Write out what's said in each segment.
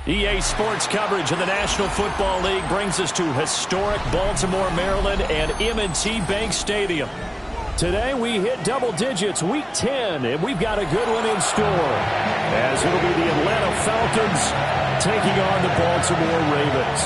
EA Sports coverage of the National Football League brings us to historic Baltimore, Maryland, and M&T Bank Stadium. Today we hit double digits, Week 10, and we've got a good one in store, as it'll be the Atlanta Falcons taking on the Baltimore Ravens.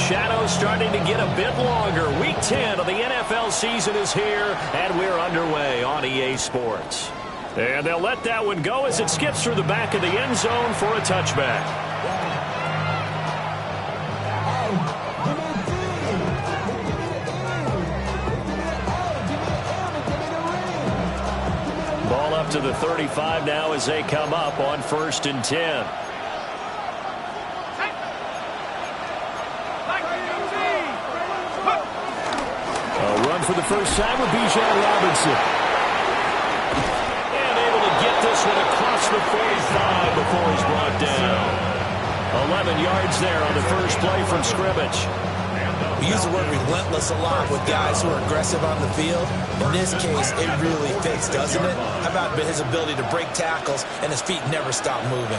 Shadows starting to get a bit longer. Week 10 of the NFL season is here, and we're underway on EA Sports. And they'll let that one go as it skips through the back of the end zone for a touchback. Ball up to the 35 now as they come up on 1st and 10. For the first time with Bijan Robinson. And able to get this one across the 45 before he's brought down. 11 yards there on the first play from scrimmage. We use the word relentless a lot with guys who are aggressive on the field. In this case, it really fits, doesn't it? How about his ability to break tackles and his feet never stop moving?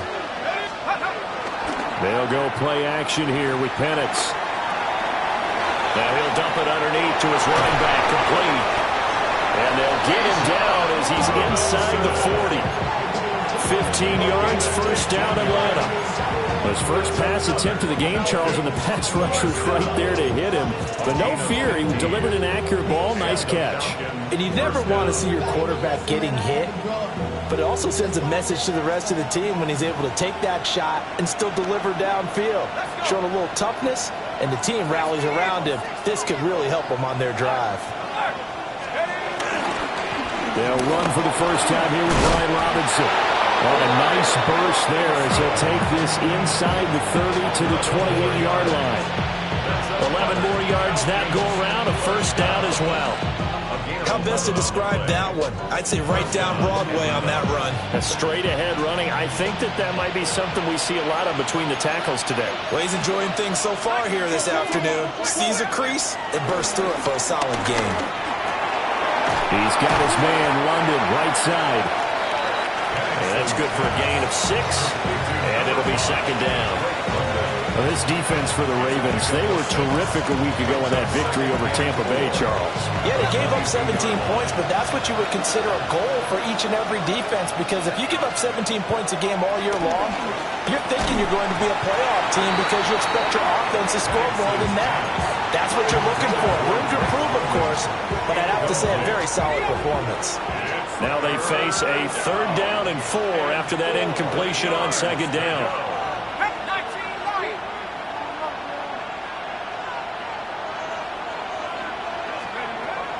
They'll go play action here with Penix. Now he'll dump it underneath to his running back, complete. And they'll get him down as he's inside the 40. 15 yards, first down Atlanta. His first pass attempt of the game, Charles, and the pass rusher's right there to hit him. But no fear, he delivered an accurate ball. Nice catch. And you never want to see your quarterback getting hit, but it also sends a message to the rest of the team when he's able to take that shot and still deliver downfield. Showing a little toughness, and the team rallies around him. This could really help them on their drive. They'll run for the first time here with Brian Robinson. Oh, a nice burst there as he'll take this inside the 30 to the 28-yard line. 11 more yards that go around, a first down as well. How best to describe that one? I'd say right down Broadway on that run. A straight-ahead running. I think that might be something we see a lot of between the tackles today. Well, he's enjoying things so far here this afternoon. Sees a crease and bursts through it for a solid gain. He's got his man, London, right side. And that's good for a gain of 6, and it'll be second down. Well, this defense for the Ravens, they were terrific a week ago in that victory over Tampa Bay, Charles. Yeah, they gave up 17 points, but that's what you would consider a goal for each and every defense, because if you give up 17 points a game all year long, you're thinking you're going to be a playoff team because you expect your offense to score more than that. That's what you're looking for. Room to improve, of course, but I'd have to say a very solid performance. Now they face a 3rd down and 4 after that incompletion on second down.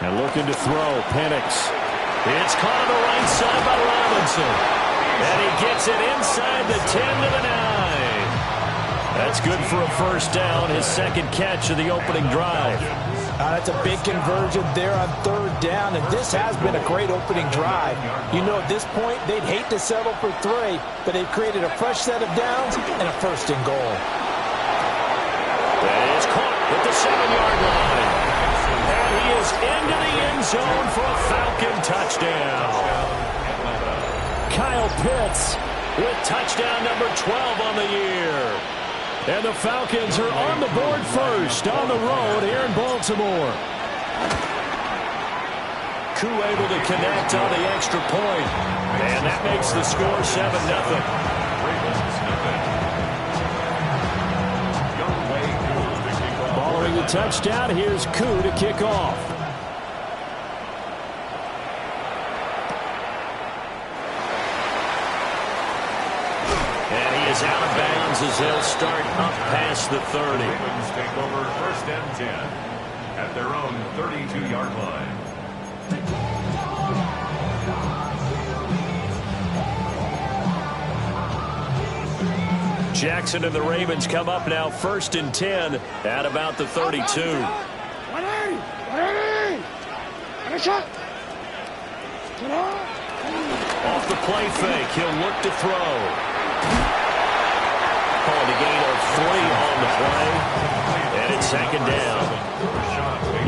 And looking to throw, Penix. It's caught on the right side by Robinson. And he gets it inside the 10 to the 9. That's good for a first down, his second catch of the opening drive. That's a big conversion there on 3rd down, and this has been a great opening drive. You know, at this point, they'd hate to settle for 3, but they've created a fresh set of downs and a 1st and goal. That is caught at the 7-yard line. And he is into the end zone for a Falcon touchdown. Kyle Pitts with touchdown number 12 on the year. And the Falcons are on the board first on the road here in Baltimore. Koo able to connect on the extra point. And that makes the score 7-0. Following the touchdown, here's Koo to kick off. Out of bounds as they'll start up past the 30. Ravens take over 1st and 10 at their own 32-yard line. Jackson and the Ravens come up now 1st and 10 at about the 32. Off the play fake, he'll look to throw. calling a gain of 3 on the play. And it's second down.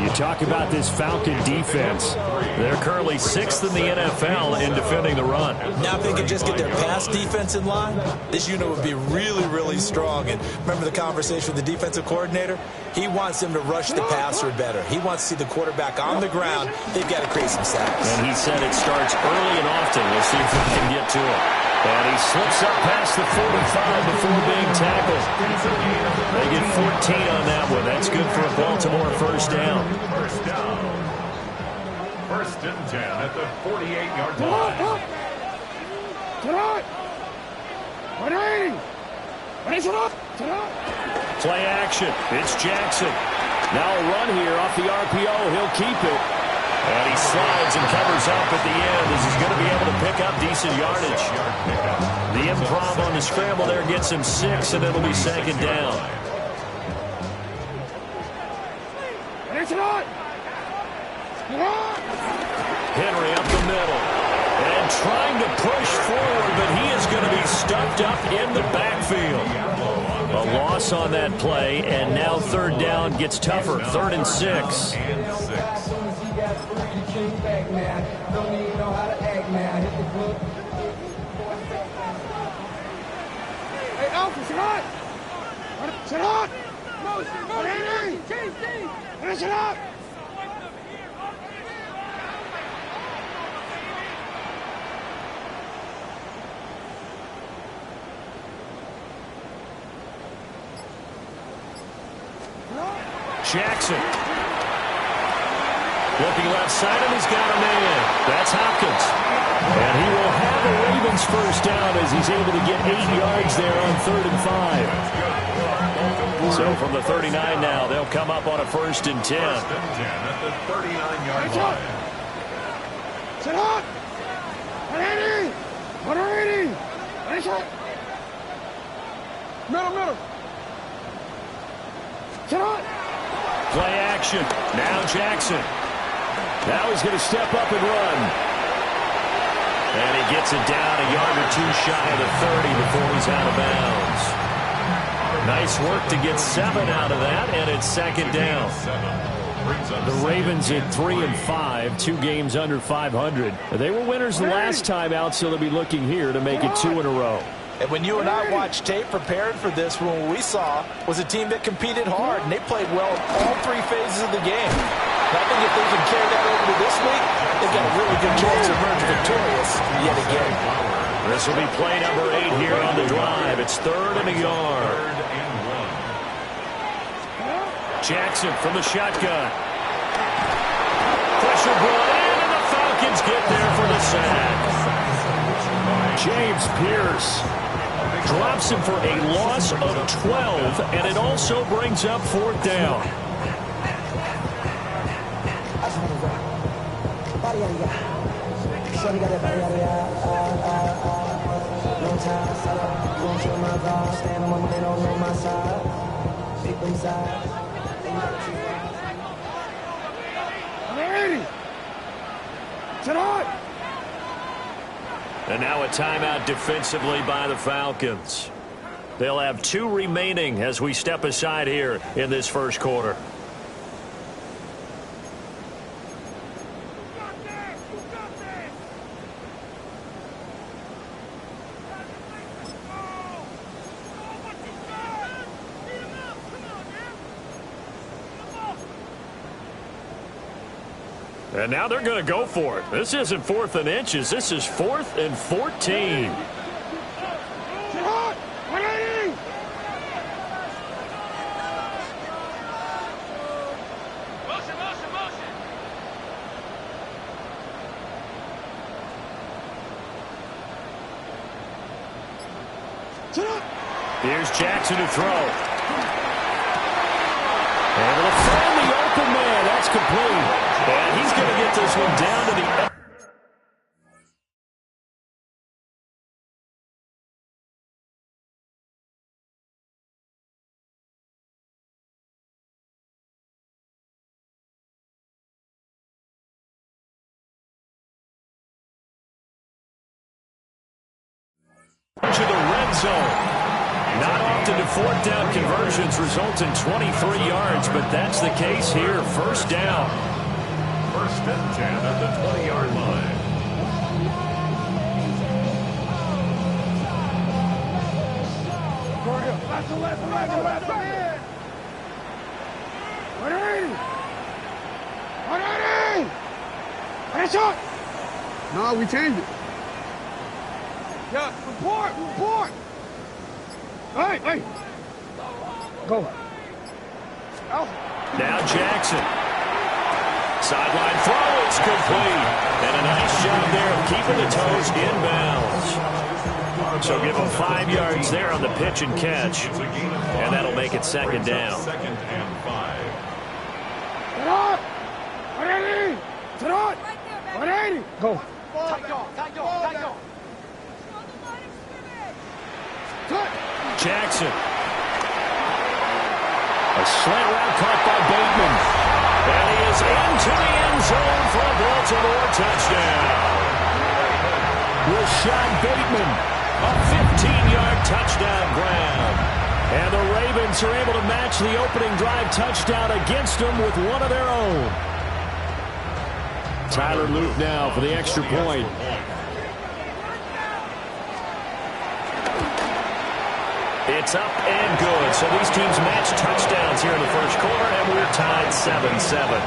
You talk about this Falcon defense. They're currently 6th in the NFL in defending the run. Now if they can just get their pass defense in line, this unit would be really, really strong. And remember the conversation with the defensive coordinator? He wants them to rush the passer better. He wants to see the quarterback on the ground. They've got to create some sacks. And he said it starts early and often. We'll see if we can get to it. And he slips up past the 45 before being tackled. They get 14 on that one. That's good for a Baltimore first down. First down. 1st and 10 at the 48-yard line. Play action. It's Jackson. Now a run here off the RPO. He'll keep it. And he slides and covers up at the end as he's going to be able to pick up decent yardage. The improv on the scramble there gets him 6, and it'll be second down. Henry up the middle. And trying to push forward, but he is going to be stuffed up in the backfield. A loss on that play, and now third down gets tougher. 3rd and 6. Hey, Alpha, sit on! Sit on! Sit up! Jackson. Looking left side, and he's got a man. That's Hopkins. And he will have a Ravens first down as he's able to get 8 yards there on 3rd and 5. So from the 39 now, they'll come up on a 1st and 10. 1st and 10 at the 39-yard line. Sit up! 180! 180! Finish it! Middle! Sit up! Play action. Now Jackson. Now he's going to step up and run. And he gets it down a yard or 2 shy of the 30 before he's out of bounds. Nice work to get 7 out of that, and it's second down. The Ravens at 3 and 5, 2 games under 500. They were winners the last time out, so they'll be looking here to make it 2 in a row. And when you and I watched tape prepared for this, what we saw was a team that competed hard, and they played well in all 3 phases of the game. And I think if they can carry that over to this week, they've got a really good chance to emerge victorious yet again. This will be play number 8 here on the drive. It's 3rd and a yard. Jackson from the shotgun. Pressure brought in, and the Falcons get there for the sack. James Pierce Drops him for a loss of 12, and it also brings up 4th down. And now a timeout defensively by the Falcons. They'll have 2 remaining as we step aside here in this first quarter. And now they're going to go for it. This isn't 4th and inches. This is 4th and 14. Here's Jackson to throw. And it'll find the open man. That's complete. And he's going to get this one down to the to the red zone. Not off expected if fourth down conversions result in 23 yards, but that's the case here. First down. First and 10 at the 20-yard line. Left. 180. 180. Head shot. No, we changed it. Yeah, report. Hey. Go. Now Jackson. Sideline throw, it's complete. And a nice job there of keeping the toes inbounds. So give him 5 yards there on the pitch and catch. And that'll make it second down. Second and 5. 180. 180. Go. Jackson. A slant route caught by Bateman. And he is into the end zone for a Baltimore touchdown. Rashad Bateman, a 15-yard touchdown grab. And the Ravens are able to match the opening drive touchdown against them with one of their own. Tyler Luke now for the extra point. It's up and good. So these teams match touchdowns here in the first quarter, and we're tied 7-7.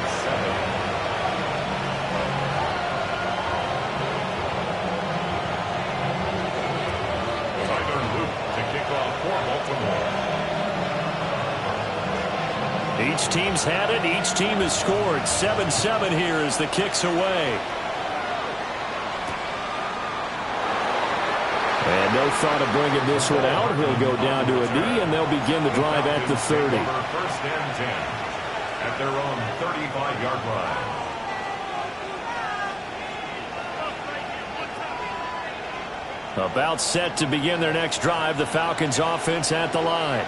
Tyler Luke to kick off for Baltimore. Each team's had it. Each team has scored. 7-7 here as the kick's away. And no thought of bringing this one out. He'll go down to a knee, and they'll begin the drive at the 30. First and 10 at their own 35-yard line. About set to begin their next drive. The Falcons offense at the line.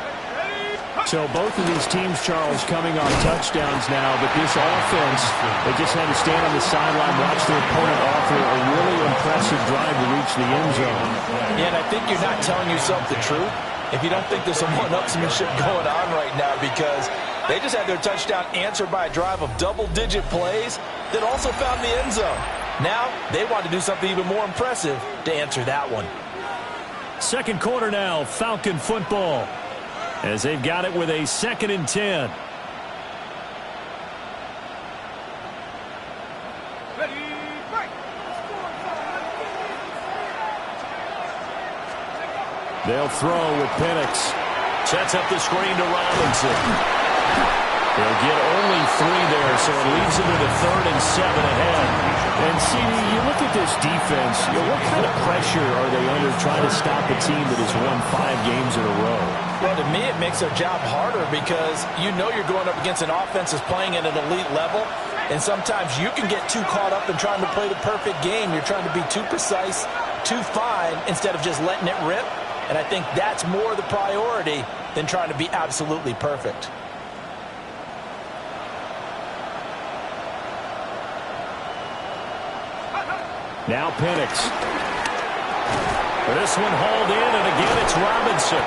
So both of these teams, Charles, coming on touchdowns now, but this offense, they just had to stand on the sideline, watch their opponent offer a really impressive drive to reach the end zone. Yeah, and I think you're not telling yourself the truth if you don't think there's some one-upsmanship going on right now, because they just had their touchdown answered by a drive of double-digit plays that also found the end zone. Now they want to do something even more impressive to answer that one. Second quarter now, Falcon football, as they've got it with a 2nd and 10. They'll throw with Penix. Sets up the screen to Robinson. They'll get only 3 there, so it leaves them with a 3rd and 7 ahead. And, CD, you look at this defense, what kind of pressure are they under trying to stop a team that has won 5 games in a row? Well, to me, it makes their job harder because you know you're going up against an offense that's playing at an elite level, and sometimes you can get too caught up in trying to play the perfect game. You're trying to be too precise, too fine, instead of just letting it rip. And I think that's more the priority than trying to be absolutely perfect. Now Penix. This one hauled in, and again it's Robinson.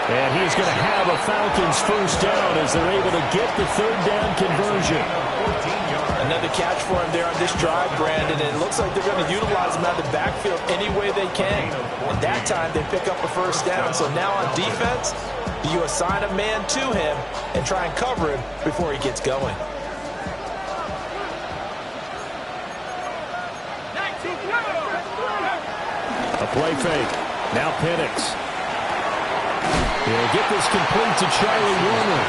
And he's going to have a Falcons first down as they're able to get the 3rd down conversion. Another catch for him there on this drive, Brandon, and it looks like they're going to utilize him out of the backfield any way they can. And that time they pick up a first down. So now on defense, do you assign a man to him and try and cover him before he gets going? A play fake. Now Penix. He'll get this complete to Charlie Warner.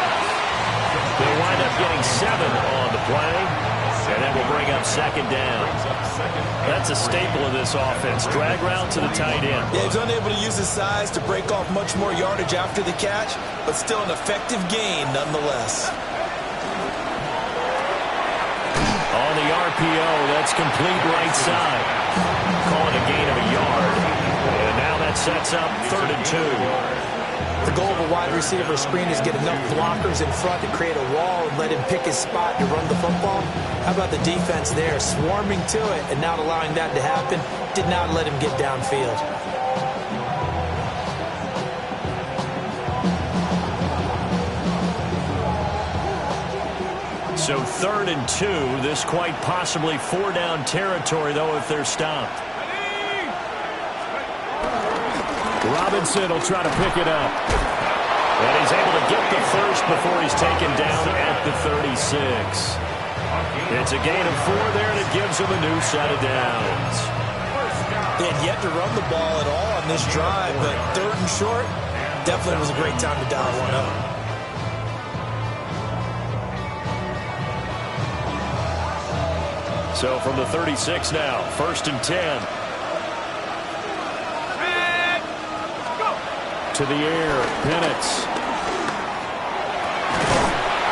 They'll wind up getting 7 on the play. And that will bring up 2nd down. That's a staple of this offense. Drag route to the tight end. Yeah, he's unable to use his size to break off much more yardage after the catch, but still an effective gain nonetheless. On the RPO, that's complete right side. Call it a gain of a yard. And now that sets up 3rd and 2. The goal of a wide receiver screen is get enough blockers in front to create a wall and let him pick his spot to run the football. How about the defense there, swarming to it and not allowing that to happen? Did not let him get downfield. So 3rd and 2. This quite possibly 4-down territory, though, if they're stopped. Robinson will try to pick it up. And he's able to get the first before he's taken down at the 36. It's a gain of 4 there, and it gives him a new set of downs. They had yet to run the ball at all on this drive, but 3rd and short, definitely was a great time to dial one up. So from the 36 now, 1st and 10. To the air, Penix.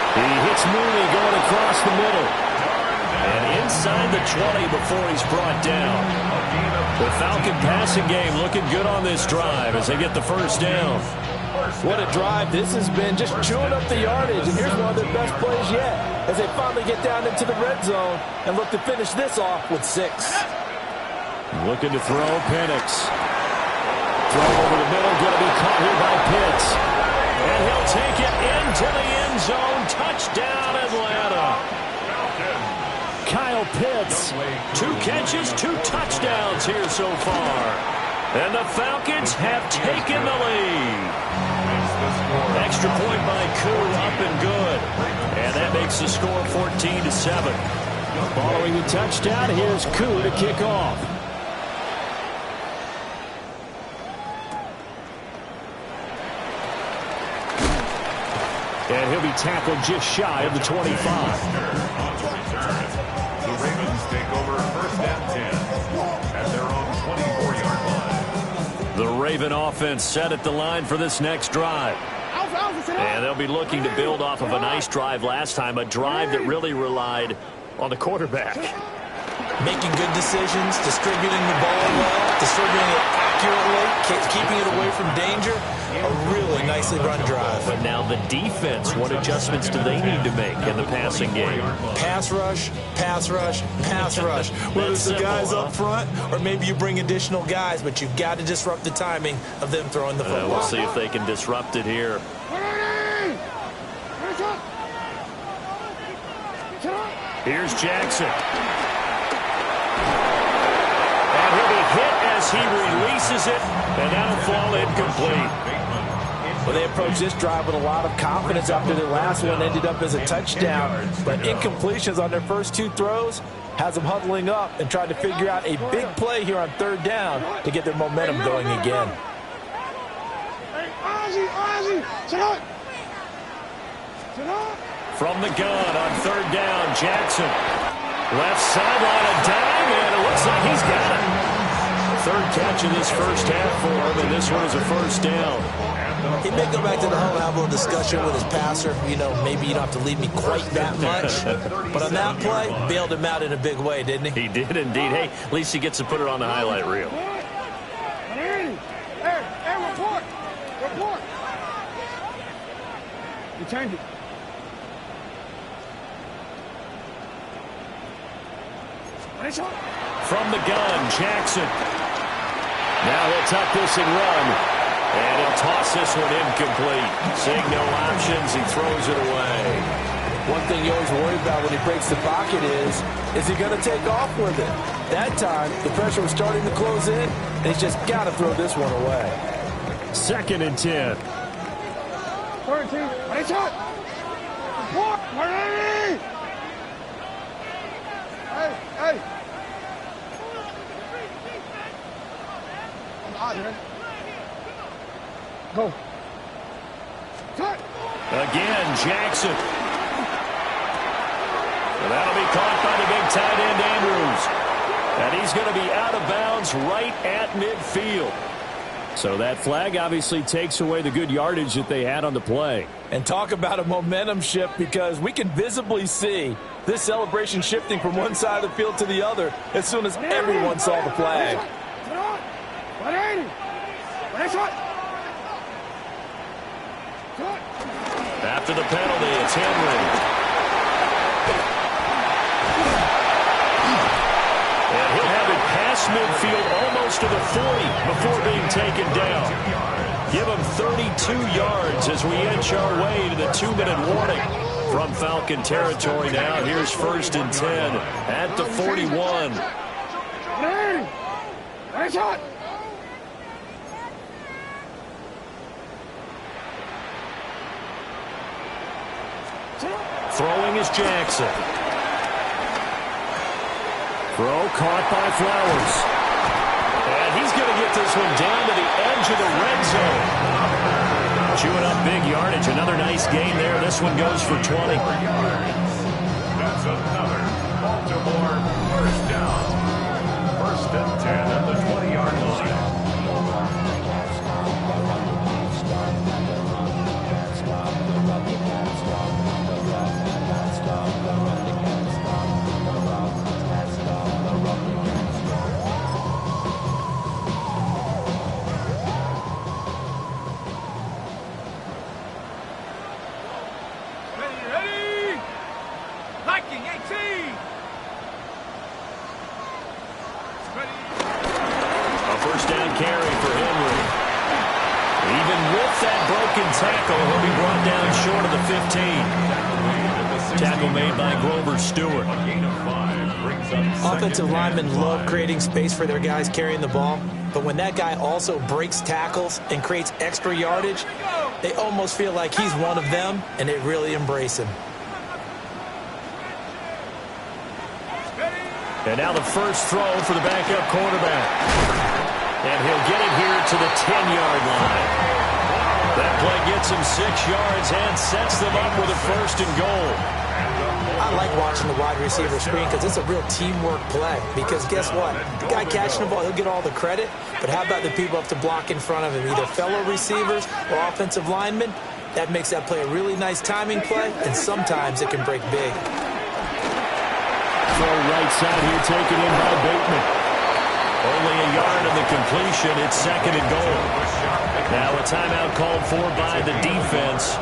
He hits Mooney going across the middle. And inside the 20 before he's brought down. The Falcon passing game looking good on this drive as they get the first down. What a drive this has been, just chewing up the yardage. And here's one of their best plays yet as they finally get down into the red zone and look to finish this off with 6. Looking to throw, Penix. Throw over the middle, going to be caught here by Pitts. And he'll take it into the end zone. Touchdown, Atlanta. Kyle Pitts. 2 catches, 2 touchdowns here so far. And the Falcons have taken the lead. Extra point by Koo, up and good. And that makes the score 14-7. Following the touchdown, here's Koo to kick off. And he'll be tackled just shy of the 25. The Ravens take over 1st and 10 at their own 24-yard line. The Raven offense set at the line for this next drive. And they'll be looking to build off of a nice drive last time, a drive that really relied on the quarterback. Making good decisions, distributing the ball well, distributing it accurately, keeping it away from danger. A really nicely run drive. But now the defense, what adjustments do they need to make in the passing game? Pass rush, pass rush, pass rush. Whether it's the guys up front or maybe you bring additional guys, but you've got to disrupt the timing of them throwing the football. We'll see if they can disrupt it here. Here's Jackson. And he'll be hit as he releases it, and that'll fall incomplete. Well, they approached this drive with a lot of confidence after their last one ended up as a touchdown. But incompletions on their first 2 throws has them huddling up and trying to figure out a big play here on 3rd down to get their momentum going again. From the gun on 3rd down, Jackson. Left sideline, a dime, and it looks like he's got it. 3rd catch of this first half for him, and this one is a 1st down. He may go back to the home and have a little discussion with his passer. You know, maybe you don't have to leave me quite that much. But on that play, bailed him out in a big way, didn't he? He did indeed. Hey, at least he gets to put it on the highlight reel. Hey, report. You changed it. From the gun, Jackson. Now he'll tuck this and run. And he'll toss this one incomplete. Seeing no options, he throws it away. One thing you always worry about when he breaks the pocket is he going to take off with it? That time, the pressure was starting to close in, and he's just got to throw this one away. 2nd and 10. 13. Ready, shot. What? Ready. Hey. Go. Cut. Again, Jackson. And that'll be caught by the big tight end, Andrews. And he's going to be out of bounds right at midfield. So that flag obviously takes away the good yardage that they had on the play. And talk about a momentum shift, because we can visibly see this celebration shifting from one side of the field to the other as soon as everyone saw the flag. After the penalty, it's Henry. And he'll have it past midfield almost to the 40 before being taken down. Give him 32 yards as we inch our way to the 2-minute warning. From Falcon territory now, here's 1st and 10 at the 41. Nice shot. Throwing is Jackson. Throw caught by Flowers. And he's going to get this one down to the edge of the red zone. Chewing up big yardage. Another nice gain there. This one goes for 20. That's another Baltimore first down. 1st and 10 at the 20-yard line. Tackle, he'll be brought down short of the 15. Tackle made by Grover Stewart. Offensive linemen love creating space for their guys carrying the ball, but when that guy also breaks tackles and creates extra yardage, they almost feel like he's one of them, and they really embrace him. And now the first throw for the backup quarterback. And he'll get it here to the 10-yard line. That play gets him 6 yards and sets them up with a 1st and goal. I like watching the wide receiver screen because it's a real teamwork play. Because guess what? The guy catching the ball, he'll get all the credit. But how about the people up to block in front of him, either fellow receivers or offensive linemen? That makes that play a really nice timing play, and sometimes it can break big. Throw right side here, taken in by Bateman. Only a yard in the completion. It's 2nd and goal. Now a timeout called for by the defense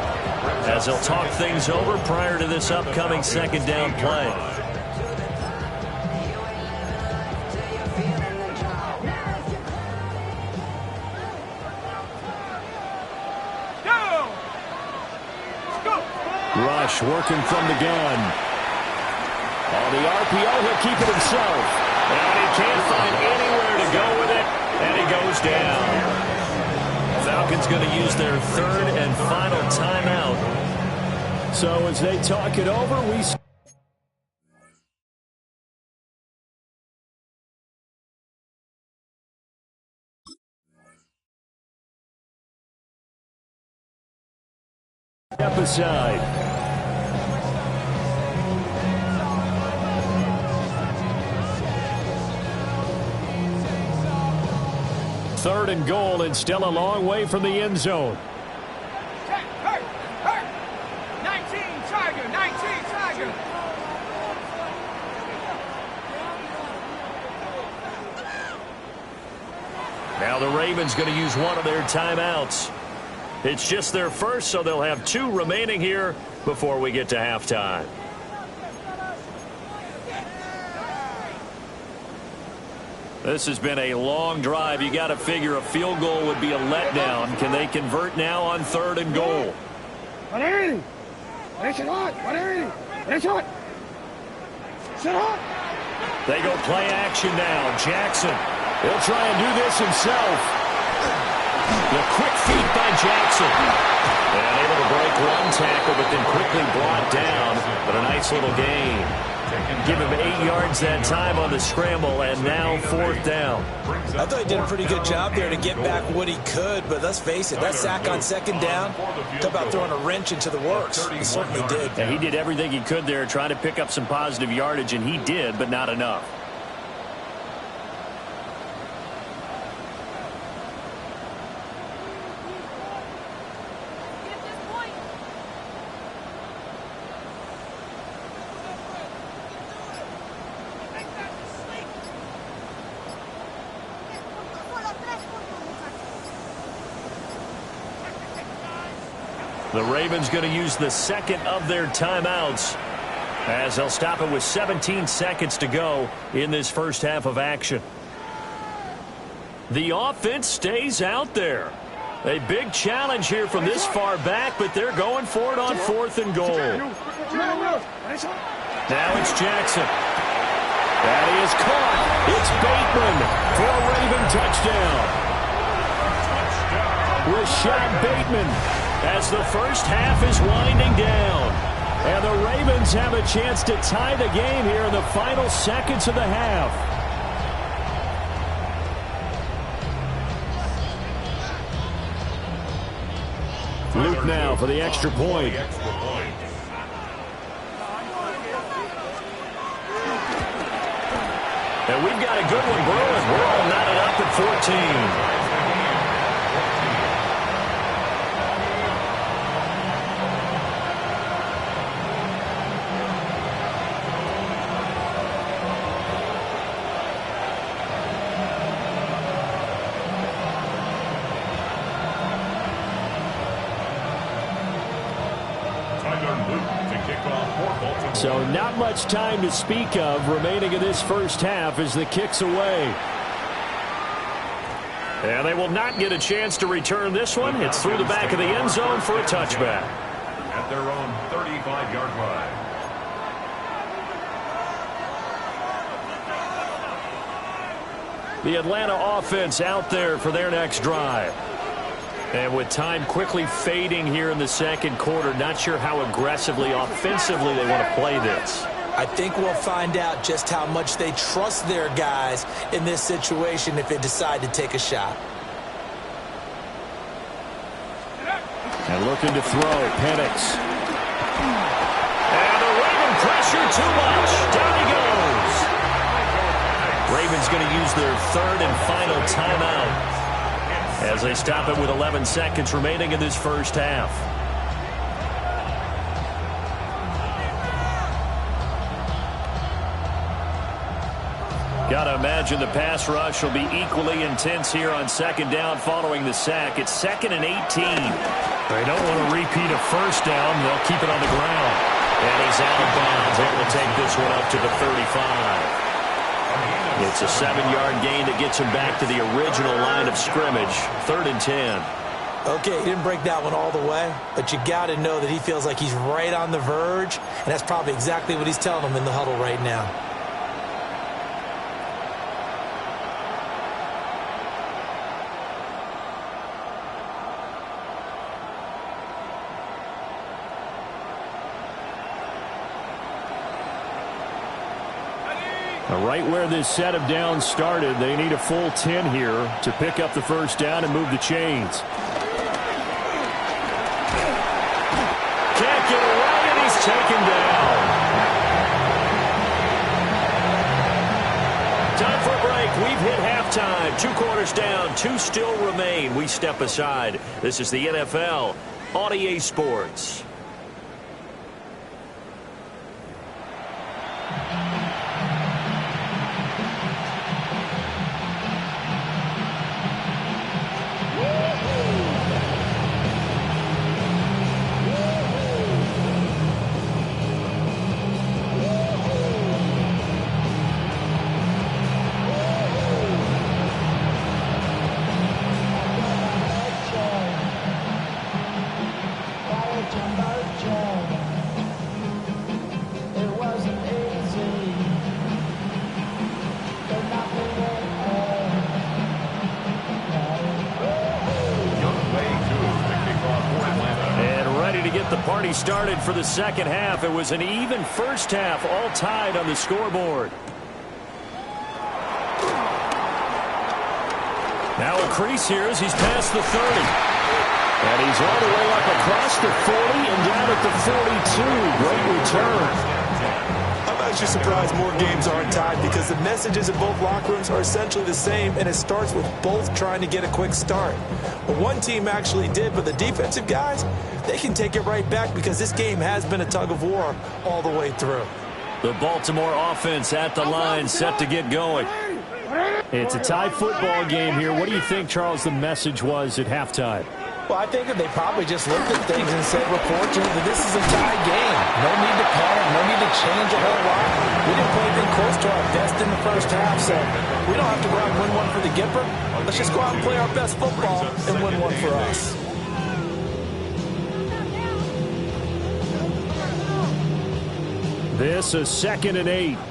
as they'll talk things over prior to this upcoming 2nd down play. Rush working from the gun. On the RPO, he'll keep it himself. And he can't find anywhere to go with it, and he goes down. Falcons going to use their 3rd and final timeout. So as they talk it over, we... Step aside. Third and goal, and still a long way from the end zone. 19 Tiger, 19 Tiger. Now the Ravens going to use one of their timeouts. It's just their first, so they'll have 2 remaining here before we get to halftime. This has been a long drive. You got to figure a field goal would be a letdown. Can they convert now on 3rd and goal? They go play action now. Jackson, he'll try and do this himself. The quick feet by Jackson. And able to break one tackle, but then quickly brought down. But a nice little gain. Give him 8 yards that time on the scramble, and now 4th down. I thought he did a pretty good job there to get back what he could, but let's face it, that sack on 2nd down, talk about throwing a wrench into the works. He certainly did. Yeah, he did everything he could there, trying to pick up some positive yardage, and he did, but not enough. The Ravens going to use the 2nd of their timeouts as they'll stop it with 17 seconds to go in this first half of action. The offense stays out there. A big challenge here from this far back, but they're going for it on 4th and goal. Now it's Jackson. That is caught. It's Bateman for a Raven touchdown. Rashad Bateman as the first half is winding down. And the Ravens have a chance to tie the game here in the final seconds of the half. Luke now for the extra point. And we've got a good one brewing. We're all knotted up at 14. So not much time to speak of remaining in this first half as the kick's away. And they will not get a chance to return this one. It's through the back of the end zone for a touchback. At their own 35-yard line. The Atlanta offense out there for their next drive. And with time quickly fading here in the second quarter, not sure how aggressively, offensively they want to play this. I think we'll find out just how much they trust their guys in this situation if they decide to take a shot. And looking to throw, Penix. And the Raven pressure too much. Down he goes. Ravens going to use their third and final timeout as they stop it with 11 seconds remaining in this first half. Got to imagine the pass rush will be equally intense here on second down following the sack. It's 2nd and 18. They don't want to repeat a first down. They'll keep it on the ground. And he's out of bounds, able to take this one up to the 35. It's a 7-yard gain that gets him back to the original line of scrimmage. 3rd and 10. Okay, he didn't break that one all the way, but you got to know that he feels like he's right on the verge, and that's probably exactly what he's telling them in the huddle right now. Right where this set of downs started, they need a full 10 here to pick up the first down and move the chains. Can't get away, and he's taken down. Time for a break. We've hit halftime. 2 quarters down, 2 still remain. We step aside. This is the NFL on EA Sports. Started for the second half. It was an even first half, all tied on the scoreboard. Now a crease here as he's past the 30. And he's all the way up across the 40 and down at the 42. Great return. I'm actually surprised more games aren't tied because the messages in both locker rooms are essentially the same, and it starts with both trying to get a quick start. But one team actually did, but the defensive guys, they can take it right back because this game has been a tug of war all the way through. The Baltimore offense at the line, set to get going. It's a tie football game here. What do you think, Charles, the message was at halftime? Well, I think that they probably just looked at things and said, we're fortunate that this is a tie game. No need to panic. No need to change a whole lot. We didn't play anything close to our best in the first half, so we don't have to go out and win one for the Gipper. Let's just go out and play our best football and win one for us. This is 2nd and 8.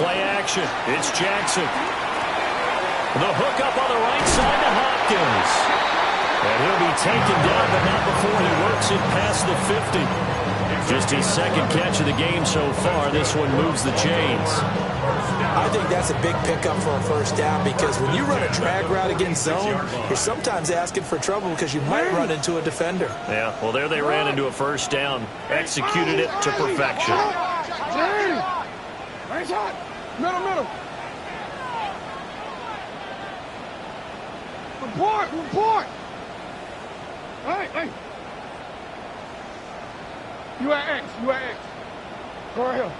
Play action. It's Jackson. The hook up on the right side to Hopkins. And he'll be taken down, but not before he works it past the 50. Just his second catch of the game so far. This one moves the chains. I think that's a big pickup for a first down because when you run a drag route against zone, you're sometimes asking for trouble because you might run into a defender. Yeah, well, there they ran into a first down. Executed it to perfection. Nice shot. Middle. Report. Hey. You at X. Go right here.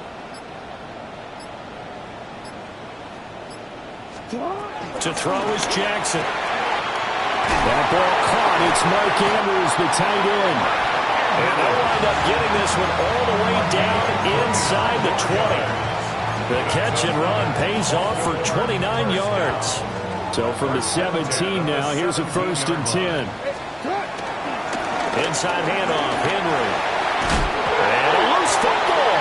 To throw is Jackson. That ball caught. It's Mark Andrews, the tight end. And they'll wind up getting this one all the way down inside the 20. The catch and run pays off for 29 yards. So from the 17 now, here's a 1st and 10. Inside handoff, Henry. And a loose football.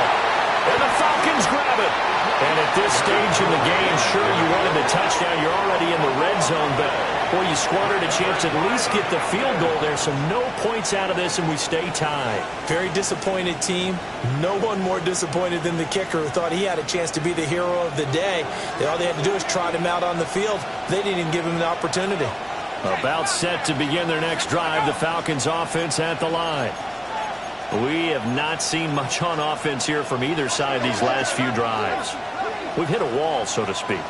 And the Falcons grab it. And at this stage in the game, sure, you wanted the touchdown. You're already in the red zone, but, boy, you squandered a chance to at least get the field goal there. So no points out of this, and we stay tied. Very disappointed team. No one more disappointed than the kicker who thought he had a chance to be the hero of the day. All they had to do was trot him out on the field. They didn't even give him an opportunity. About set to begin their next drive, the Falcons offense at the line. We have not seen much on offense here from either side these last few drives. We've hit a wall, so to speak.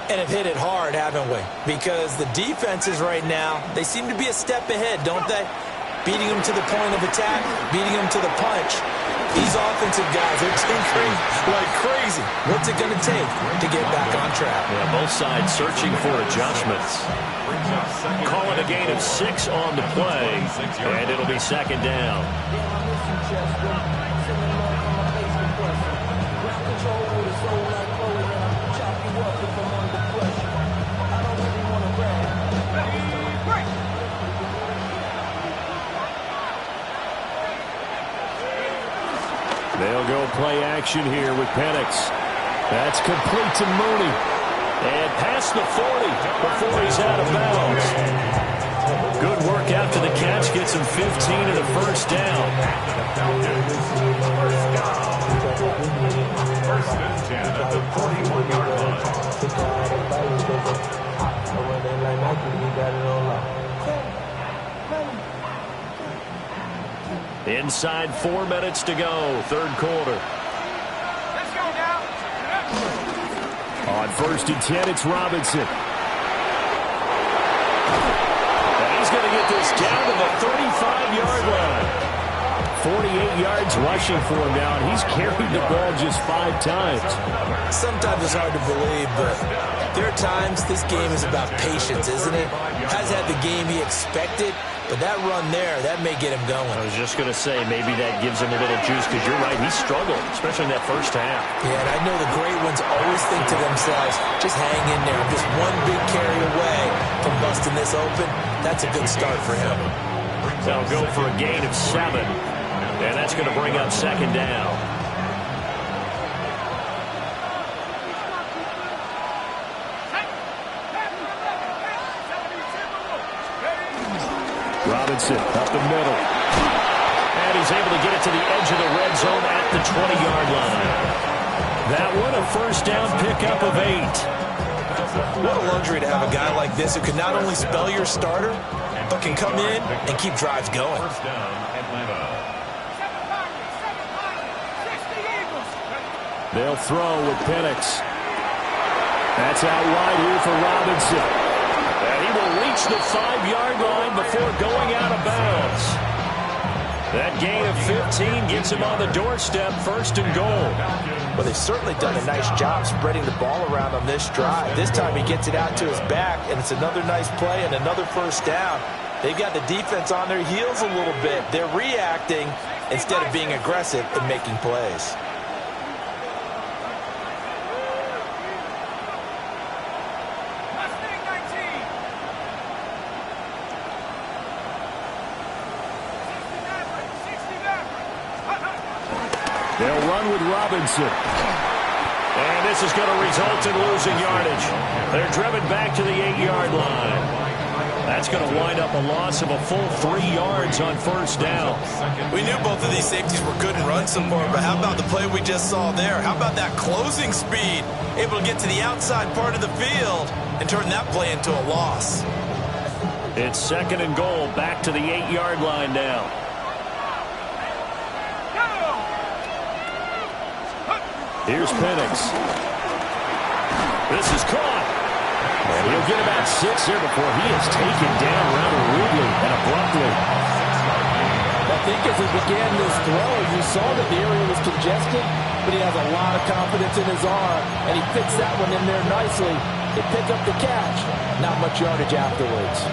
And have hit it hard, haven't we? Because the defenses right now, they seem to be a step ahead, don't they? Beating them to the point of attack, beating them to the punch. These offensive guys are tinkering like crazy. What's it going to take to get back on track? Yeah, both sides searching for adjustments. Call it a gain of 6 on the play, and it'll be 2nd down. They'll go play action here with Penix. That's complete to Mooney. And past the 40 before he's out of bounds. Good work after the catch. Gets him 15 and a first down. First and 10 at the 41-yard line. Inside 4 minutes to go. 3rd quarter. Let's go now. On 1st and 10, it's Robinson. And he's going to get this down to the 35-yard line. 48 yards rushing for him now, and he's carried the ball just 5 times. Sometimes it's hard to believe, but there are times this game is about patience, isn't it? Has had the game he expected, but that run there, that may get him going. I was just going to say, maybe that gives him a little juice, because you're right, he struggled, especially in that first half. Yeah, and I know the great ones always think to themselves, just hang in there. I'm just one big carry away from busting this open. That's a good start for him. They'll go for a gain of 7, and that's going to bring up 2nd down. Robinson up the middle. And he's able to get it to the edge of the red zone at the 20-yard line. That one a first down pickup of 8. What a luxury to have a guy like this who can not only spell your starter, but can come in and keep drives going. First down, Atlanta. They'll throw with Penix. That's out wide here for Robinson. And he will reach the 5-yard line before going out of bounds. That gain of 15 gets him on the doorstep, 1st and goal. Well, they've certainly done a nice job spreading the ball around on this drive. This time he gets it out to his back, and it's another nice play and another 1st down. They've got the defense on their heels a little bit. They're reacting instead of being aggressive and making plays. They'll run with Robinson. And this is going to result in losing yardage. They're driven back to the 8-yard line. That's going to wind up a loss of a full 3 yards on 1st down. We knew both of these safeties were good in run support, but how about the play we just saw there? How about that closing speed? Able to get to the outside part of the field and turn that play into a loss. It's 2nd and goal, back to the 8-yard line now. Here's Penix. This is caught. And he'll get about 6 here before he is taken down rather rudely and abruptly. I think as he began this throw, you saw that the area was congested, but he has a lot of confidence in his arm, and he fits that one in there nicely. They pick up the catch. Not much yardage afterwards.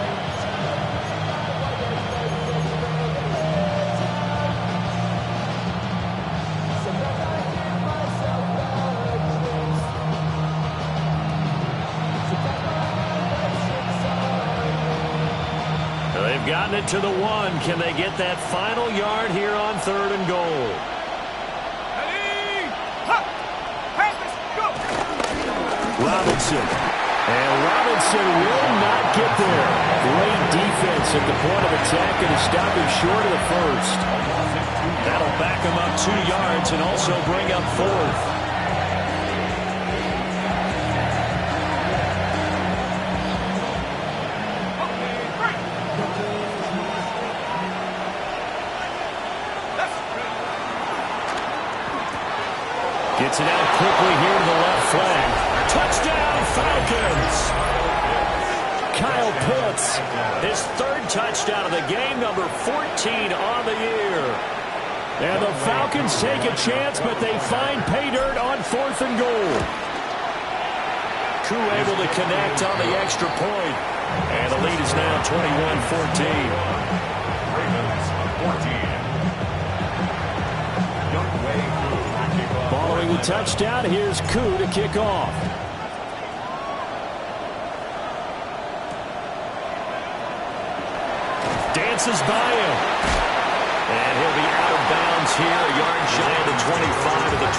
Gotten it to the 1. Can they get that final yard here on 3rd and goal? Robinson. And Robinson will not get there. Great defense at the point of attack, and he's stopping short of the 1st. That'll back him up 2 yards and also bring up 4th. Gets it out quickly here to the left flank. Touchdown, Falcons! Kyle Pitts, his 3rd touchdown of the game, number 14 on the year. And the Falcons take a chance, but they find pay dirt on 4th and goal. Koo able to connect on the extra point. And the lead is now 21-14. Ravens 14. Following the touchdown, here's Koo to kick off. Dances by him. And he'll be out of bounds here, a yard shy of the 25 to the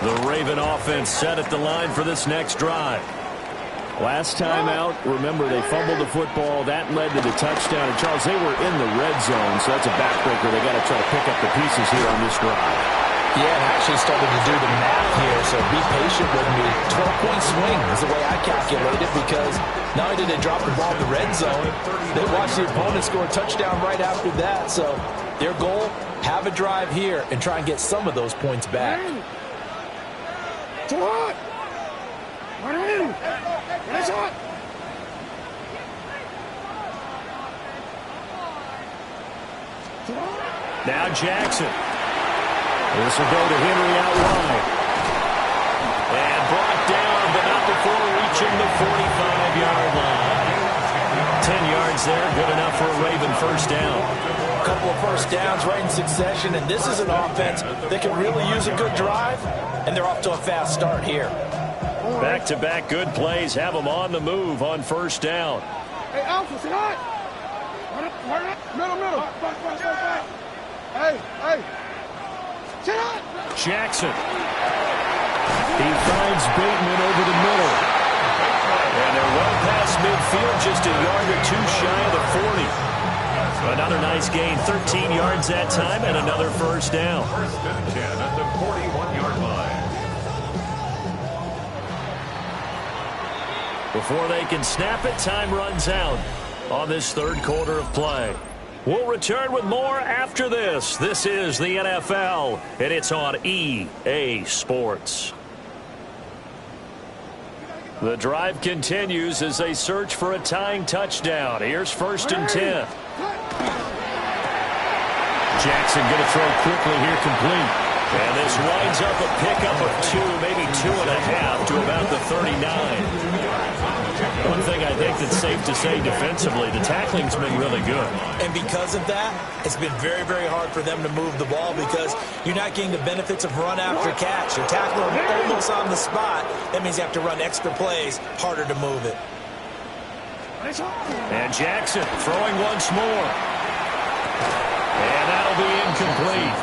24. The Raven offense set at the line for this next drive. Last time out, remember, they fumbled the football. That led to the touchdown. And, Charles, they were in the red zone, so that's a backbreaker. They got to try to pick up the pieces here on this drive. Yeah, and actually started to do the math here, so be patient with me. 12-point swing is the way I calculate it, because not only did they drop the ball in the red zone, they watched the opponent score a touchdown right after that. So their goal, have a drive here and try and get some of those points back. Too hot! Run in! Finish hot! Now Jackson. This will go to Henry out wide. And brought down, but not before reaching the 45-yard line. 10 yards there, good enough for a Raven 1st down. A couple of 1st downs right in succession, and this is an offense that can really use a good drive, and they're off to a fast start here. Back-to-back good plays have them on the move on 1st down. Hey, Alpha, sit hot! Run up, middle. Back. Hey! Sit hot! Jackson. He finds Bateman over the middle. And they're well past midfield, just a yard or 2 shy of the 40. Another nice gain, 13 yards that time, and another 1st down. 1st and 10 at the 41-yard line. Before they can snap it, time runs out on this 3rd quarter of play. We'll return with more after this. This is the NFL, and it's on EA Sports. The drive continues as they search for a tying touchdown. Here's 1st and 10. Jackson going to throw quickly here, complete. And this winds up a pickup of 2, maybe 2.5 to about the 39. One thing I think that's safe to say defensively, the tackling's been really good. And because of that, it's been very, very hard for them to move the ball because you're not getting the benefits of run after catch. You're tackling almost on the spot. That means you have to run extra plays, harder to move it. And Jackson throwing once more. And that'll be incomplete.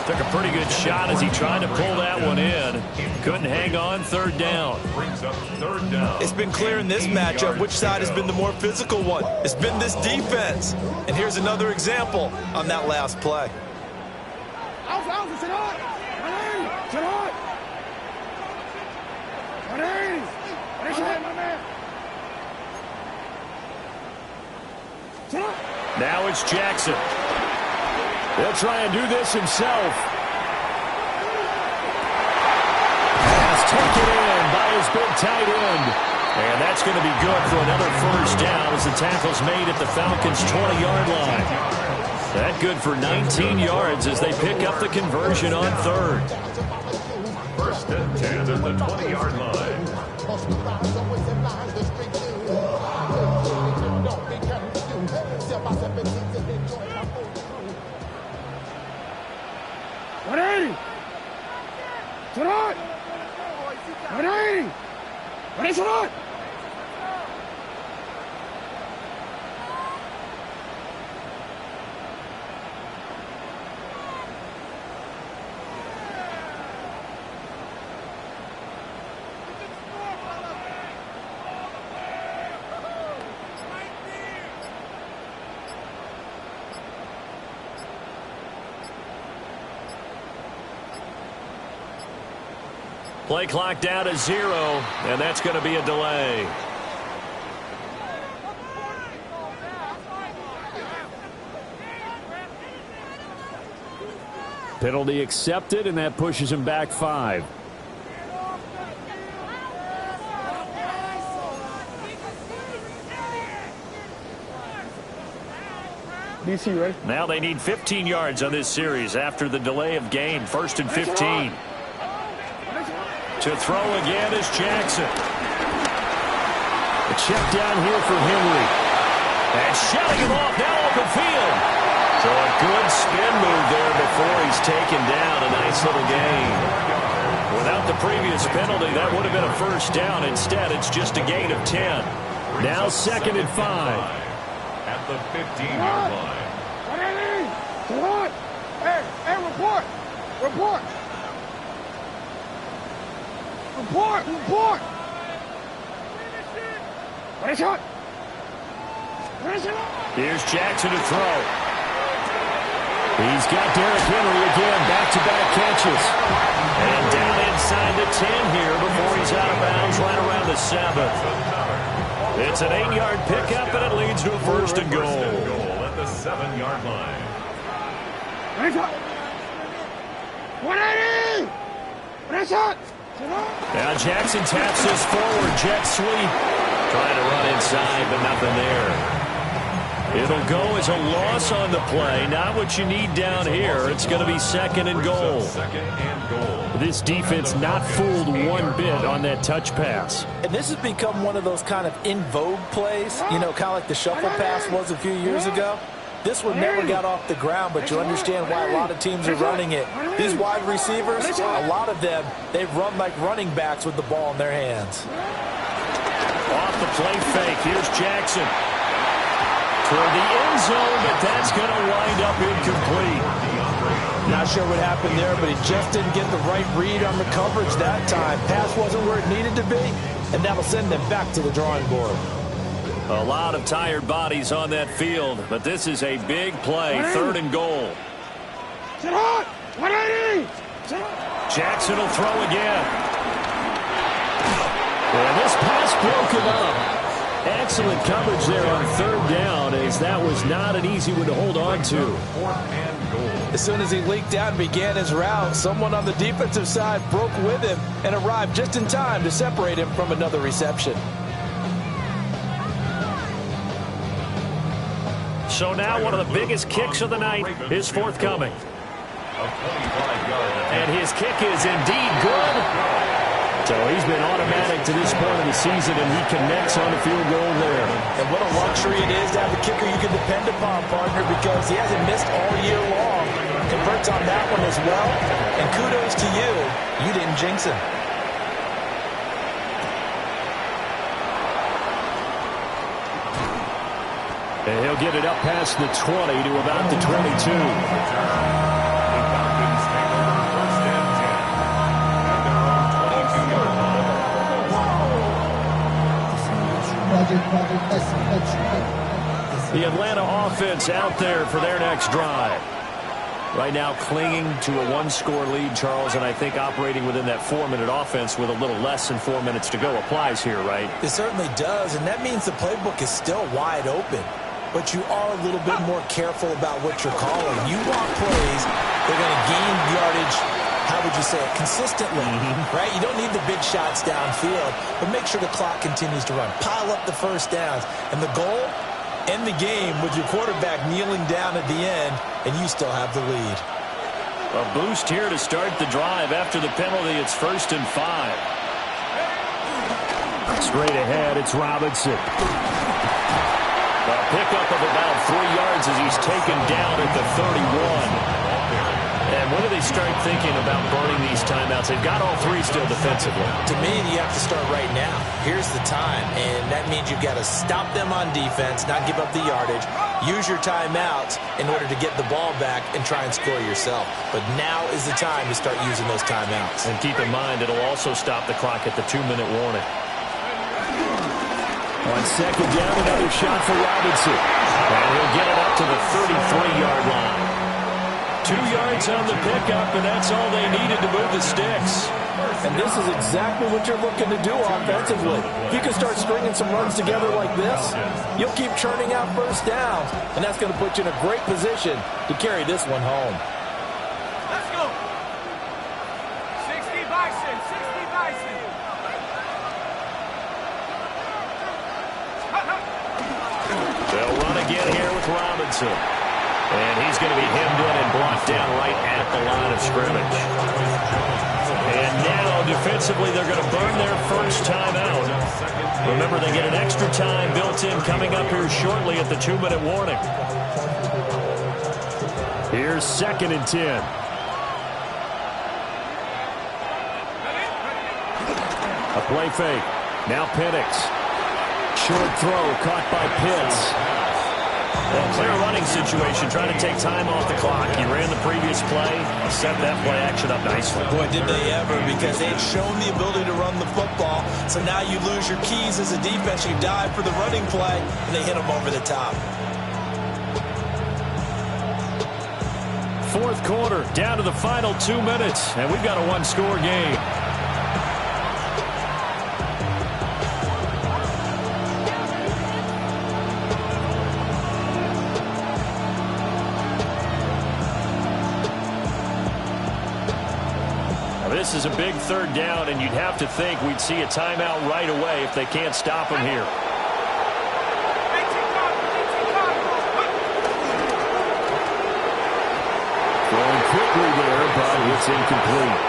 Took a pretty good shot as he tried to pull that one in. Couldn't hang on. 3rd down. It's been clear in this matchup which side has been the more physical one. It's been this defense. And here's another example on that last play. Now it's Jackson. He'll try and do this himself. Pass taken in by his big tight end. And that's going to be good for another 1st down as the tackle's made at the Falcons' 20-yard line. That good for 19 yards as they pick up the conversion on 3rd. 1st and 10 at the 20-yard line. Play clock down to 0, and that's going to be a delay. Penalty accepted, and that pushes him back 5. DC, ready? Now they need 15 yards on this series after the delay of game. 1st and 15. To throw again is Jackson. A check down here for Henry. And shutting him off now open field. So a good spin move there before he's taken down. A nice little gain. Without the previous penalty, that would have been a 1st down. Instead, it's just a gain of 10. Now 2nd and 5. At the 15-yard line. Hey, report! Report! Report! What is it? Here's Jackson to throw. He's got Derrick Henry again, back-to-back catches. And down inside the 10 here before he's out of bounds right around the 7. It's an 8-yard pickup, and it leads to a 1st and goal. At the 7-yard line. 180! What is it? Now Jackson taps this forward, jet sweep. Trying to run inside, but nothing there. It'll go as a loss on the play. Not what you need down here. It's going to be 2nd and goal. 2nd and goal. This defense not fooled one bit on that touch pass. And this has become one of those kind of in vogue plays, you know, kind of like the shuffle pass was a few years ago. This one never got off the ground, but you understand why a lot of teams are running it. These wide receivers, a lot of them, they run like running backs with the ball in their hands. Off the play fake, here's Jackson. Toward the end zone, but that's going to wind up incomplete. Not sure what happened there, but he just didn't get the right read on the coverage that time. Pass wasn't where it needed to be, and that'll send them back to the drawing board. A lot of tired bodies on that field, but this is a big play, 3rd and goal. Jackson will throw again. And this pass broken up. Excellent coverage there on third down, as that was not an easy one to hold on to. As soon as he leaked out and began his route, someone on the defensive side broke with him and arrived just in time to separate him from another reception. So now one of the biggest kicks of the night is forthcoming. And his kick is indeed good. So he's been automatic to this point of the season, and he connects on the field goal there. And what a luxury it is to have a kicker you can depend upon, partner, because he hasn't missed all year long. Converts on that one as well. And kudos to you. You didn't jinx him. And he'll get it up past the 20 to about the 22. The Atlanta offense out there for their next drive. Right now clinging to a one-score lead, Charles, and I think operating within that 4-minute offense with a little less than 4 minutes to go applies here, right? It certainly does, and that means the playbook is still wide open. But you are a little bit more careful about what you're calling. You want plays, they're going to gain yardage, how would you say it, consistently, right? You don't need the big shots downfield, but make sure the clock continues to run. Pile up the first downs. And the goal, end the game with your quarterback kneeling down at the end, and you still have the lead. A boost here to start the drive. After the penalty, it's 1st and 5. Straight ahead, it's Robinson. A pickup of about 3 yards as he's taken down at the 31. And when do they start thinking about burning these timeouts? They've got all 3 still defensively. To me, you have to start right now. Here's the time, and that means you've got to stop them on defense, not give up the yardage, use your timeouts in order to get the ball back and try and score yourself. But now is the time to start using those timeouts. And keep in mind, it'll also stop the clock at the 2-minute warning. On second down, another shot for Robinson. And he'll get it up to the 33-yard line. 2 yards on the pickup, and that's all they needed to move the sticks. And this is exactly what you're looking to do offensively. If you can start stringing some runs together like this, you'll keep churning out first downs, and that's going to put you in a great position to carry this one home. Let's go. 60 Bison, 60 Bison. They'll run again here with Robinson. And he's going to be hemmed in and blocked down right at the line of scrimmage. And now, defensively, they're going to burn their first timeout. Remember, they get an extra time built in coming up here shortly at the 2-minute warning. Here's 2nd and 10. A play fake. Now Penix. Short throw caught by Pitts. Well, clear running situation, trying to take time off the clock. He ran the previous play, set that play action up nicely. Boy, did they ever, because they had shown the ability to run the football. So now you lose your keys as a defense. You dive for the running play, and they hit them over the top. 4th quarter, down to the final 2 minutes, and we've got a one-score game. This is a big 3rd down, and you'd have to think we'd see a timeout right away if they can't stop him here. Going quickly there, but it's incomplete.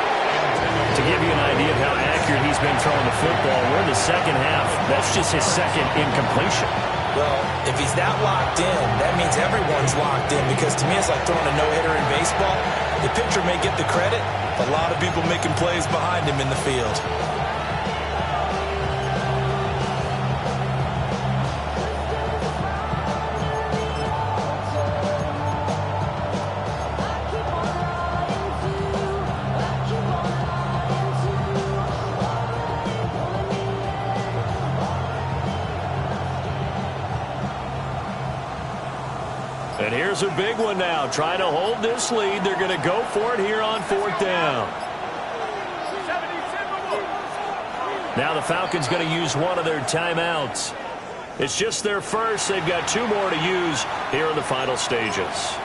To give you an idea of how accurate he's been throwing the football, we're in the second half. That's just his 2nd incompletion. Well, if he's that locked in, that means everyone's locked in, because to me it's like throwing a no-hitter in baseball. The pitcher may get the credit, but a lot of people making plays behind him in the field. And here's a big one now. Trying to hold this lead. They're going to go for it here on 4th down. Now the Falcons going to use one of their timeouts. It's just their first. They've got 2 more to use here in the final stages.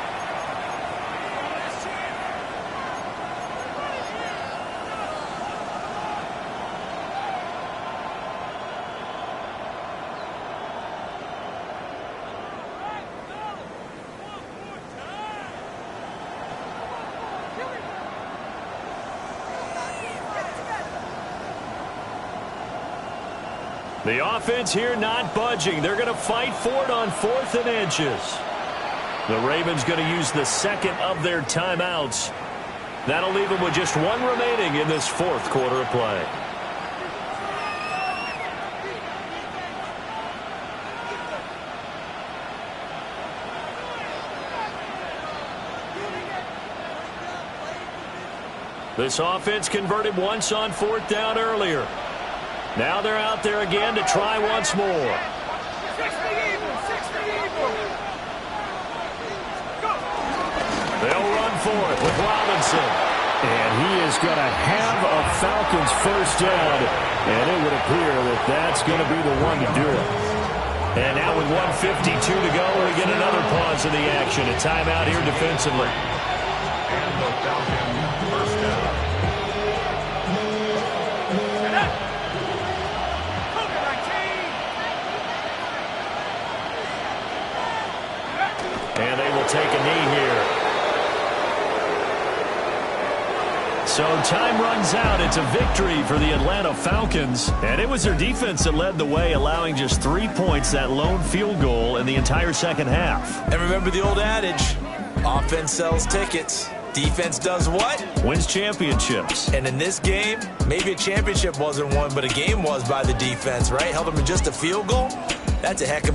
The offense here not budging. They're going to fight for it on 4th and inches. The Ravens going to use the second of their timeouts. That'll leave them with just 1 remaining in this 4th quarter of play. This offense converted once on 4th down earlier. Now they're out there again to try once more. They'll run for it with Robinson. And he is going to have a Falcons first down. And it would appear that that's going to be the one to do it. And now with 1:52 to go, we get another pause in the action. A timeout here defensively. And the Falcons first down. And they will take a knee here. So time runs out. It's a victory for the Atlanta Falcons. And it was their defense that led the way, allowing just 3 points, that lone field goal in the entire second half. And remember the old adage, offense sells tickets. Defense does what? Wins championships. And in this game, maybe a championship wasn't won, but a game was by the defense, right? Held them to just a field goal. That's a heck of a